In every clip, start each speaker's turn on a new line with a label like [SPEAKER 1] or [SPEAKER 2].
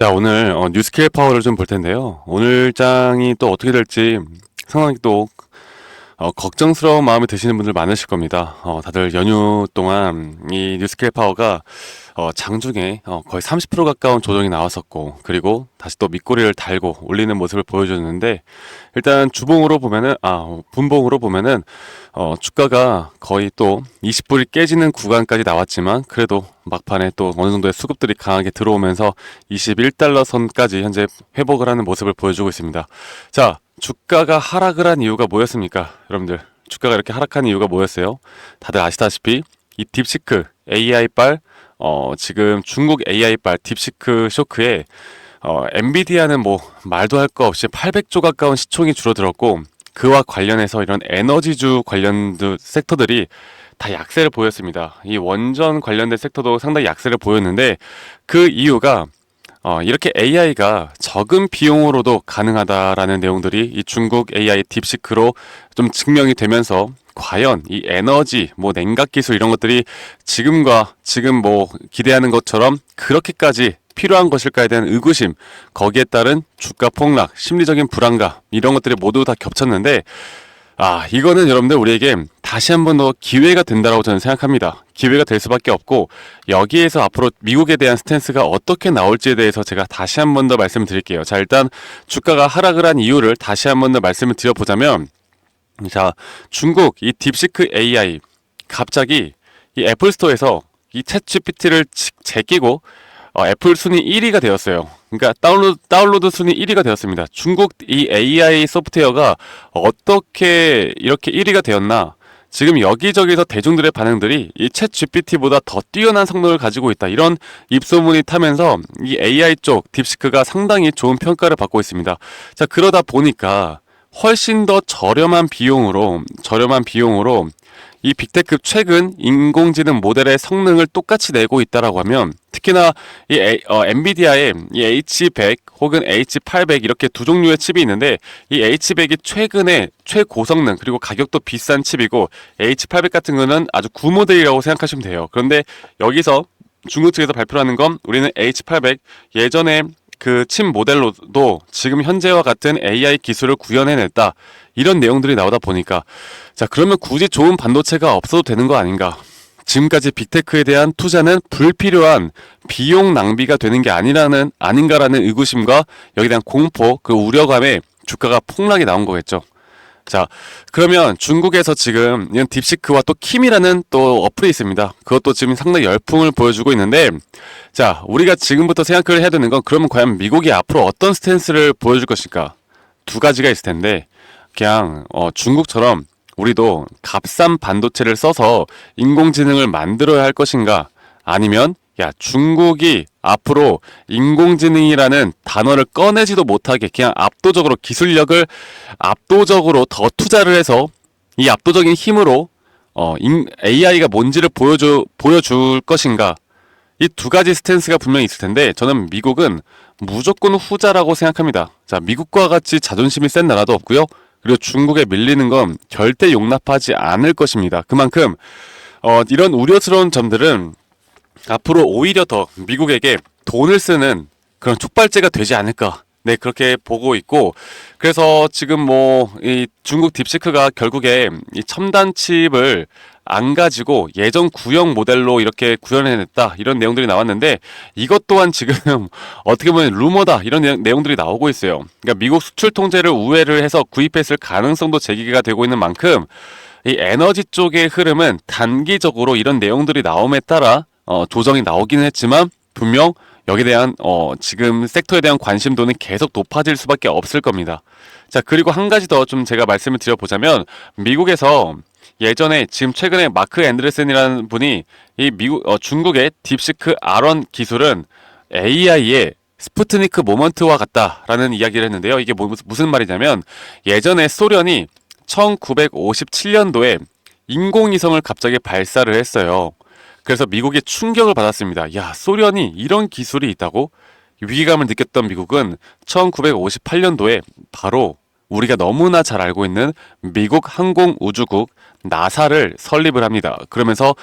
[SPEAKER 1] 자, 오늘 뉴스케일 파워를 좀 볼 텐데요. 오늘 장이 또 어떻게 될지 상당히 또 걱정스러운 마음이 드시는 분들 많으실 겁니다. 다들 연휴 동안 이 뉴스케일 파워가 장중에 거의 30% 가까운 조정이 나왔었고, 그리고 다시 또 밑꼬리를 달고 올리는 모습을 보여줬는데, 일단 주봉으로 보면은, 분봉으로 보면은, 주가가 거의 또 20불이 깨지는 구간까지 나왔지만, 그래도 막판에 또 어느 정도의 수급들이 강하게 들어오면서 21달러 선까지 현재 회복을 하는 모습을 보여주고 있습니다. 자, 주가가 하락을 한 이유가 뭐였습니까? 여러분들, 주가가 이렇게 하락한 이유가 뭐였어요? 다들 아시다시피 이 딥시크 AI빨 지금 중국 AI빨 딥시크 쇼크에 엔비디아는 뭐 말도 할 거 없이 800조 가까운 시총이 줄어들었고, 그와 관련해서 이런 에너지주 관련 섹터들이 다 약세를 보였습니다. 이 원전 관련된 섹터도 상당히 약세를 보였는데, 그 이유가 이렇게 AI가 적은 비용으로도 가능하다라는 내용들이 이 중국 AI 딥시크로 좀 증명이 되면서, 과연 이 에너지, 뭐 냉각 기술 이런 것들이 지금 뭐 기대하는 것처럼 그렇게까지 필요한 것일까에 대한 의구심, 거기에 따른 주가 폭락, 심리적인 불안감, 이런 것들이 모두 다 겹쳤는데, 이거는 여러분들 우리에게 다시 한 번 더 기회가 된다라고 저는 생각합니다. 기회가 될 수밖에 없고, 여기에서 앞으로 미국에 대한 스탠스가 어떻게 나올지에 대해서 제가 다시 한 번 더 말씀을 드릴게요. 자, 일단 주가가 하락을 한 이유를 다시 한 번 더 말씀을 드려보자면, 자, 중국 이 딥시크 AI 갑자기 이 애플 스토어에서 이 챗 GPT를 제끼고 애플 순위 1위가 되었어요. 그러니까 다운로드 순위 1위가 되었습니다. 중국 이 AI 소프트웨어가 어떻게 이렇게 1위가 되었나? 지금 여기저기서 대중들의 반응들이 이 챗 GPT보다 더 뛰어난 성능을 가지고 있다, 이런 입소문이 타면서 이 AI 쪽 딥시크가 상당히 좋은 평가를 받고 있습니다. 자, 그러다 보니까 훨씬 더 저렴한 비용으로 이 빅테크 최근 인공지능 모델의 성능을 똑같이 내고 있다라고 하면, 특히나 이 엔비디아의 이 H100 혹은 H800 이렇게 두 종류의 칩이 있는데, 이 H100이 최근에 최고성능 그리고 가격도 비싼 칩이고, H800 같은 거는 아주 구모델이라고 생각하시면 돼요. 그런데 여기서 중국 측에서 발표하는 건, 우리는 H800 예전에 그 칩 모델로도 지금 현재와 같은 AI 기술을 구현해냈다, 이런 내용들이 나오다 보니까, 자, 그러면 굳이 좋은 반도체가 없어도 되는 거 아닌가? 지금까지 빅테크에 대한 투자는 불필요한 비용 낭비가 되는 게 아닌가라는 의구심과 여기에 대한 공포, 그 우려감에 주가가 폭락이 나온 거겠죠. 자, 그러면 중국에서 지금 이런 딥시크와 또 킴이라는 또 어플이 있습니다. 그것도 지금 상당히 열풍을 보여주고 있는데, 자, 우리가 지금부터 생각을 해야 되는 건, 그러면 과연 미국이 앞으로 어떤 스탠스를 보여줄 것일까? 두 가지가 있을 텐데, 그냥 중국처럼 우리도 값싼 반도체를 써서 인공지능을 만들어야 할 것인가? 아니면 중국이 앞으로 인공지능이라는 단어를 꺼내지도 못하게 그냥 압도적으로 기술력을 압도적으로 더 투자를 해서 이 압도적인 힘으로 AI가 뭔지를 보여줄 것인가? 이 두 가지 스탠스가 분명히 있을 텐데, 저는 미국은 무조건 후자라고 생각합니다. 자, 미국과 같이 자존심이 센 나라도 없고요. 그리고 중국에 밀리는 건 절대 용납하지 않을 것입니다. 그만큼 이런 우려스러운 점들은 앞으로 오히려 더 미국에게 돈을 쓰는 그런 촉발제가 되지 않을까, 네, 그렇게 보고 있고, 그래서 지금 뭐 이 중국 딥시크가 결국에 이 첨단 칩을 안 가지고 예전 구형 모델로 이렇게 구현해냈다, 이런 내용들이 나왔는데, 이것 또한 지금 어떻게 보면 루머다, 이런 내용들이 나오고 있어요. 그러니까 미국 수출 통제를 우회를 해서 구입했을 가능성도 제기가 되고 있는 만큼, 이 에너지 쪽의 흐름은 단기적으로 이런 내용들이 나옴에 따라 조정이 나오기는 했지만, 분명 여기에 대한 지금 섹터에 대한 관심도는 계속 높아질 수밖에 없을 겁니다. 자, 그리고 한 가지 더 좀 제가 말씀을 드려보자면, 미국에서 예전에 지금 최근에 마크 앤드레슨이라는 분이 이 중국의 딥시크 R1 기술은 AI의 스푸트니크 모먼트와 같다라는 이야기를 했는데요. 이게 무슨 말이냐면, 예전에 소련이 1957년도에 인공위성을 갑자기 발사를 했어요. 그래서 미국이 충격을 받았습니다. 야, 소련이 이런 기술이 있다고? 위기감을 느꼈던 미국은 1958년도에 바로 우리가 너무나 잘 알고 있는 미국 항공우주국 나사를 설립을 합니다. 그러면서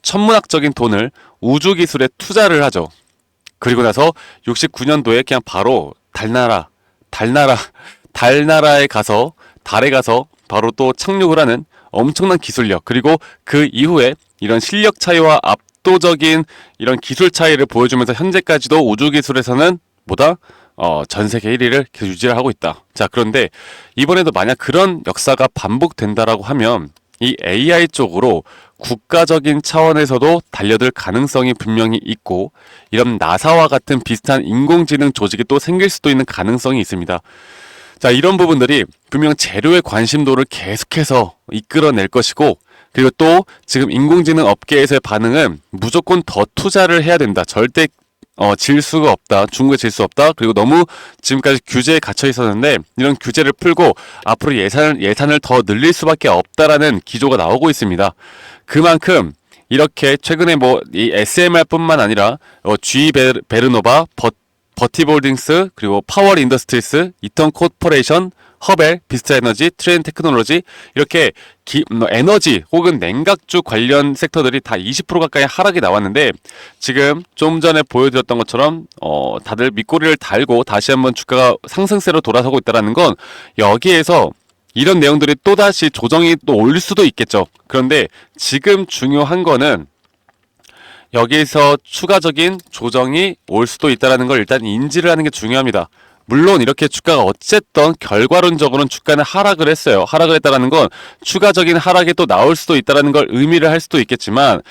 [SPEAKER 1] 천문학적인 돈을 우주기술에 투자를 하죠. 그리고 나서 69년도에 그냥 바로 달나라에 가서 달에 가서 바로 또 착륙을 하는 엄청난 기술력, 그리고 그 이후에 이런 실력 차이와 압도적인 이런 기술 차이를 보여주면서 현재까지도 우주 기술에서는 뭐다? 전 세계 1위를 계속 유지를 하고 있다. 자, 그런데 이번에도 만약 그런 역사가 반복된다라고 하면 이 AI 쪽으로 국가적인 차원에서도 달려들 가능성이 분명히 있고, 이런 나사와 같은 비슷한 인공지능 조직이 또 생길 수도 있는 가능성이 있습니다. 자, 이런 부분들이 분명 재료의 관심도를 계속해서 이끌어낼 것이고, 그리고 또 지금 인공지능 업계에서의 반응은 무조건 더 투자를 해야 된다. 절대 질 수가 없다. 중국에 질 수 없다. 그리고 너무 지금까지 규제에 갇혀 있었는데 이런 규제를 풀고 앞으로 예산을 더 늘릴 수밖에 없다라는 기조가 나오고 있습니다. 그만큼 이렇게 최근에 뭐 이 SMR뿐만 아니라 GE 베르노바, 버티볼딩스, 그리고 파월 인더스트리스, 이턴 코퍼레이션, 허벨, 비스타 에너지, 트렌 테크놀로지, 이렇게 에너지 혹은 냉각주 관련 섹터들이 다 20% 가까이 하락이 나왔는데, 지금 좀 전에 보여드렸던 것처럼 다들 밑꼬리를 달고 다시 한번 주가가 상승세로 돌아서고 있다는 건, 여기에서 이런 내용들이 또다시 조정이 또 올 수도 있겠죠. 그런데 지금 중요한 거는 여기에서 추가적인 조정이 올 수도 있다는 걸 일단 인지를 하는 게 중요합니다. 물론 이렇게 주가가 어쨌든 결과론적으로는 주가는 하락을 했어요. 하락을 했다는 건 추가적인 하락이 또 나올 수도 있다는 걸 의미를 할 수도 있겠지만,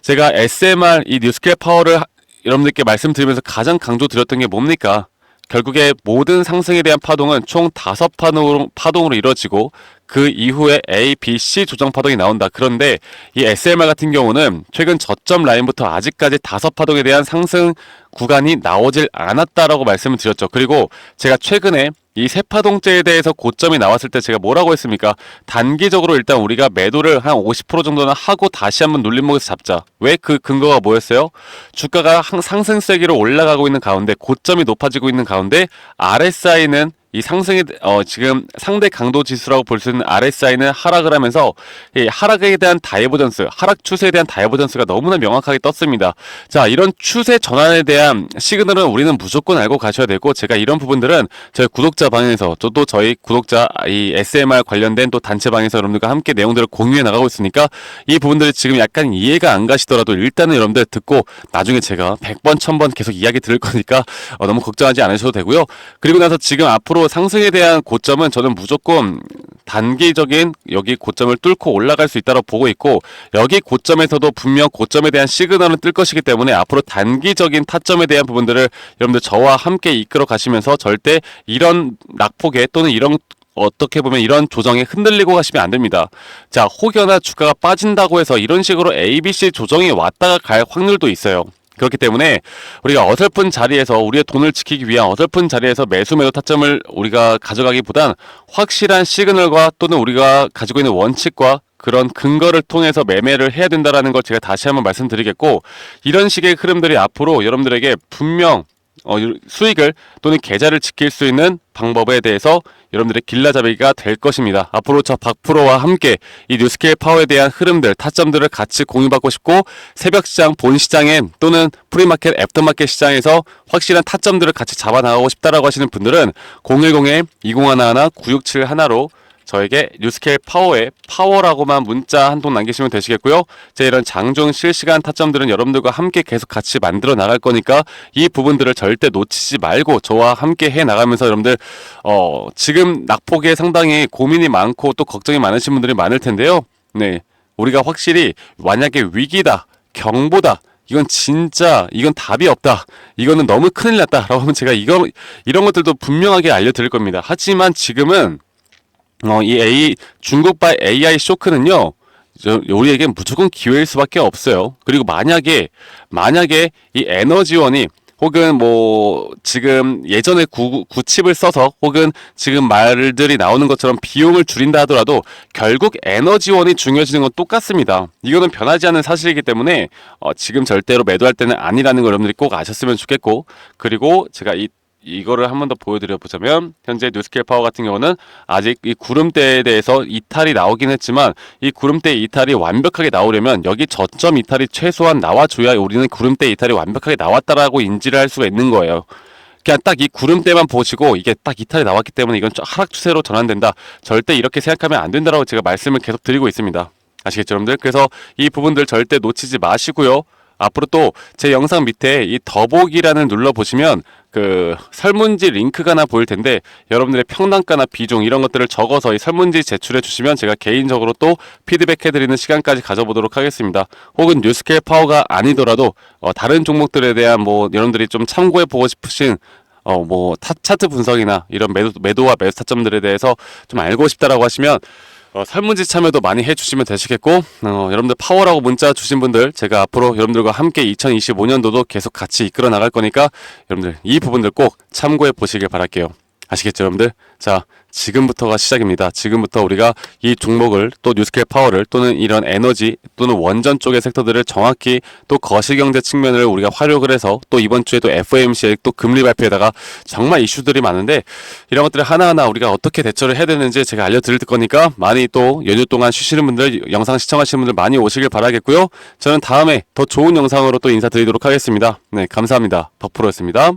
[SPEAKER 1] 제가 SMR 이 뉴스케일 파워를 여러분들께 말씀드리면서 가장 강조드렸던 게 뭡니까? 결국에 모든 상승에 대한 파동은 총 5파동으로 이루어지고 그 이후에 A, B, C 조정 파동이 나온다. 그런데 이 SMR 같은 경우는 최근 저점 라인부터 아직까지 5파동에 대한 상승 구간이 나오질 않았다라고 말씀을 드렸죠. 그리고 제가 최근에 이 세 파동째에 대해서 고점이 나왔을 때 제가 뭐라고 했습니까? 단기적으로 일단 우리가 매도를 한 50% 정도는 하고 다시 한번 눌림목에서 잡자. 왜? 그 근거가 뭐였어요? 주가가 상승세기로 올라가고 있는 가운데, 고점이 높아지고 있는 가운데 RSI는 이 상승이 지금 상대 강도 지수라고 볼 수 있는 RSI는 하락을 하면서 이 하락에 대한 다이버전스, 하락 추세에 대한 다이버전스가 너무나 명확하게 떴습니다. 자, 이런 추세 전환에 대한 시그널은 우리는 무조건 알고 가셔야 되고, 제가 이런 부분들은 저희 구독자 방에서, 또 저희 구독자 이 SMR 관련된 또 단체 방에서 여러분들과 함께 내용들을 공유해 나가고 있으니까, 이 부분들이 지금 약간 이해가 안 가시더라도 일단은 여러분들 듣고 나중에 제가 100번 1000번 계속 이야기 들을 거니까 너무 걱정하지 않으셔도 되고요. 그리고 나서 지금 앞으로 상승에 대한 고점은 저는 무조건 단기적인 여기 고점을 뚫고 올라갈 수 있다고 보고 있고, 여기 고점에서도 분명 고점에 대한 시그널은 뜰 것이기 때문에 앞으로 단기적인 타점에 대한 부분들을 여러분들 저와 함께 이끌어 가시면서 절대 이런 낙폭에 또는 이런 어떻게 보면 이런 조정에 흔들리고 가시면 안 됩니다. 자, 혹여나 주가가 빠진다고 해서 이런 식으로 ABC 조정이 왔다가 갈 확률도 있어요. 그렇기 때문에 우리가 어설픈 자리에서, 우리의 돈을 지키기 위한 어설픈 자리에서 매수 매도 타점을 우리가 가져가기보단 확실한 시그널과 또는 우리가 가지고 있는 원칙과 그런 근거를 통해서 매매를 해야 된다는 걸 제가 다시 한번 말씀드리겠고, 이런 식의 흐름들이 앞으로 여러분들에게 분명 수익을 또는 계좌를 지킬 수 있는 방법에 대해서 여러분들의 길라잡이가 될 것입니다. 앞으로 저 박프로와 함께 이 뉴스케일 파워에 대한 흐름들, 타점들을 같이 공유받고 싶고, 새벽 시장, 본 시장에 또는 프리마켓, 애프터마켓 시장에서 확실한 타점들을 같이 잡아나가고 싶다라고 하시는 분들은 010-2011-9671로 저에게 뉴스케일 파워에 파워라고만 문자 한 통 남기시면 되시겠고요. 제 이런 장중 실시간 타점들은 여러분들과 함께 계속 같이 만들어 나갈 거니까 이 부분들을 절대 놓치지 말고 저와 함께 해 나가면서, 여러분들 지금 낙폭에 상당히 고민이 많고 또 걱정이 많으신 분들이 많을 텐데요. 네, 우리가 확실히 만약에 위기다, 경보다, 이건 진짜, 이건 답이 없다, 이거는 너무 큰일 났다 라고 하면 제가 이런 것들도 분명하게 알려드릴 겁니다. 하지만 지금은 이 중국발 AI 쇼크는요, 우리에게 무조건 기회일 수밖에 없어요. 그리고 만약에 이 에너지원이 혹은 뭐 지금 예전에 구칩을 써서 혹은 지금 말들이 나오는 것처럼 비용을 줄인다 하더라도 결국 에너지원이 중요해지는 건 똑같습니다. 이거는 변하지 않는 사실이기 때문에 지금 절대로 매도할 때는 아니라는 걸 여러분들이 꼭 아셨으면 좋겠고, 그리고 제가 이 이거를 한 번 더 보여드려 보자면, 현재 뉴스케일 파워 같은 경우는 아직 이 구름대에 대해서 이탈이 나오긴 했지만, 이 구름대 이탈이 완벽하게 나오려면 여기 저점 이탈이 최소한 나와줘야 우리는 구름대 이탈이 완벽하게 나왔다라고 인지를 할 수가 있는 거예요. 그냥 딱 이 구름대만 보시고 이게 딱 이탈이 나왔기 때문에 이건 하락 추세로 전환된다, 절대 이렇게 생각하면 안 된다라고 제가 말씀을 계속 드리고 있습니다. 아시겠죠, 여러분들? 그래서 이 부분들 절대 놓치지 마시고요. 앞으로 또 제 영상 밑에 이 더보기란을 눌러보시면 그 설문지 링크가 하나 보일 텐데, 여러분들의 평단가나 비중 이런 것들을 적어서 이 설문지 제출해 주시면 제가 개인적으로 또 피드백 해드리는 시간까지 가져보도록 하겠습니다. 혹은 뉴스케일 파워가 아니더라도 다른 종목들에 대한 뭐 여러분들이 좀 참고해 보고 싶으신 차트 분석이나 이런 매도와 매수 타점들에 대해서 좀 알고 싶다라고 하시면 설문지 참여도 많이 해주시면 되시겠고, 여러분들 파워라고 문자 주신 분들 제가 앞으로 여러분들과 함께 2025년도도 계속 같이 이끌어 나갈 거니까 여러분들 이 부분들 꼭 참고해 보시길 바랄게요. 아시겠죠, 여러분들? 자, 지금부터가 시작입니다. 지금부터 우리가 이 종목을, 또 뉴스케일 파워를, 또는 이런 에너지 또는 원전 쪽의 섹터들을 정확히 또 거시경제 측면을 우리가 활용을 해서, 또 이번 주에 또 FOMC의 또 금리 발표에다가 정말 이슈들이 많은데 이런 것들을 하나하나 우리가 어떻게 대처를 해야 되는지 제가 알려드릴 거니까 많이 또 연휴 동안 쉬시는 분들, 영상 시청하시는 분들 많이 오시길 바라겠고요. 저는 다음에 더 좋은 영상으로 또 인사드리도록 하겠습니다. 네, 감사합니다. 덕프로였습니다.